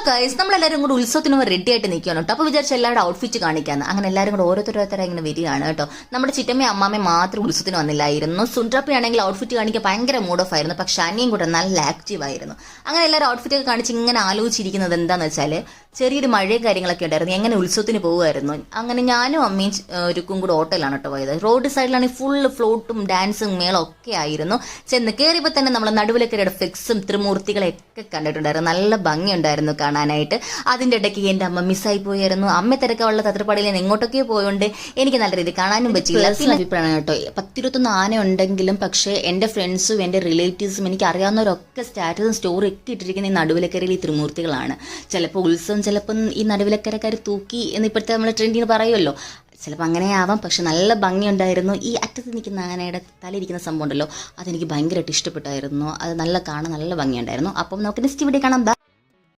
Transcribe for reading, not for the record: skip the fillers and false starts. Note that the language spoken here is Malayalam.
ഗൈസ് നമ്മളെല്ലാവരും കൂടെ ഉത്സവത്തിന് റെഡി ആയിട്ട് നിൽക്കുകയാണ് കേട്ടോ. അപ്പോൾ വിചാരിച്ച എല്ലാവരുടെ ഔട്ട്ഫിറ്റ് കാണിക്കാന്ന്. അങ്ങനെ എല്ലാവരും കൂടെ ഓരോരുത്തരായി ഇങ്ങനെ വരികയാണ് കേട്ടോ. നമ്മുടെ ചിറ്റമ്മയും അമ്മാമ്മയും മാത്രം ഉത്സവത്തിന് വന്നില്ലായിരുന്നു. സുൻട്രാപ്പയാണെങ്കിൽ ഔട്ട്ഫിറ്റ് കാണിക്കാൻ ഭയങ്കര മൂഡ് ഓഫ് ആയിരുന്നു. പക്ഷെ അനിയും കൂടെ നല്ല ആക്റ്റീവ് ആയിരുന്നു. അങ്ങനെ എല്ലാവരും ഔട്ട്ഫിറ്റ് ഒക്കെ കാണിച്ച് ഇങ്ങനെ ആലോചിച്ചിരിക്കുന്നത് എന്താണെന്ന് വെച്ചാൽ ചെറിയൊരു മഴയും കാര്യങ്ങളൊക്കെ ഉണ്ടായിരുന്നു. എങ്ങനെ ഉത്സവത്തിന് പോകുമായിരുന്നു. അങ്ങനെ ഞാനും അമ്മയും ഒരുക്കും കൂടെ ഓട്ടോയിലാണ് കേട്ടോ പോയത്. റോഡ് സൈഡിലാണെങ്കിൽ ഫുള്ള് ഫ്ലോട്ടും ഡാൻസും മേളം ഒക്കെ ആയിരുന്നു. ചെന്ന് കയറിയപ്പോൾ തന്നെ നമ്മൾ നടുവിലക്കരയുടെ ഫ്ലെക്സും ത്രിമൂർത്തികളെയൊക്കെ കണ്ടിട്ടുണ്ടായിരുന്നു. നല്ല ഭംഗിയുണ്ടായിരുന്നു കാണാനായിട്ട്. അതിൻ്റെ ഇടയ്ക്ക് എൻ്റെ അമ്മ മിസ്സായി പോയായിരുന്നു. അമ്മ തിരക്കുള്ള തത്രപ്പാടിയിൽ നിന്ന് എങ്ങോട്ടൊക്കെയോ പോയോണ്ട് എനിക്ക് നല്ല രീതിയിൽ കാണാനും പറ്റിയില്ല. അഭിപ്രായമാണ് കേട്ടോ. 10-21 ആന ഉണ്ടെങ്കിലും പക്ഷേ എൻ്റെ ഫ്രണ്ട്സും എൻ്റെ റിലേറ്റീവ്സും എനിക്ക് അറിയാവുന്നവരൊക്കെ സ്റ്റാറ്റസും സ്റ്റോറി ഒക്കെ ഇട്ടിരിക്കുന്ന ഈ നടുവിലക്കരയിൽ ഈ ത്രിമൂർത്തികളാണ്. ചിലപ്പോൾ ഉത്സവം, ചിലപ്പം ഈ നടുവിലക്കരക്കാർ തൂക്കി എന്ന് ഇപ്പോഴത്തെ നമ്മൾ ട്രെൻഡിന് പറയുമല്ലോ, ചിലപ്പോൾ അങ്ങനെ ആവാം. പക്ഷെ നല്ല ഭംഗിയുണ്ടായിരുന്നു. ഈ അറ്റത്ത് നിൽക്കുന്ന ആനയുടെ തലയിരിക്കുന്ന സംഭവം ഉണ്ടല്ലോ, അതെനിക്ക് ഭയങ്കരമായിട്ട് ഇഷ്ടപ്പെട്ടായിരുന്നു. അത് നല്ല കാണാൻ നല്ല ഭംഗിയുണ്ടായിരുന്നു. അപ്പം നമുക്ക് നെക്സ്റ്റ് വീഡിയോ കാണാം.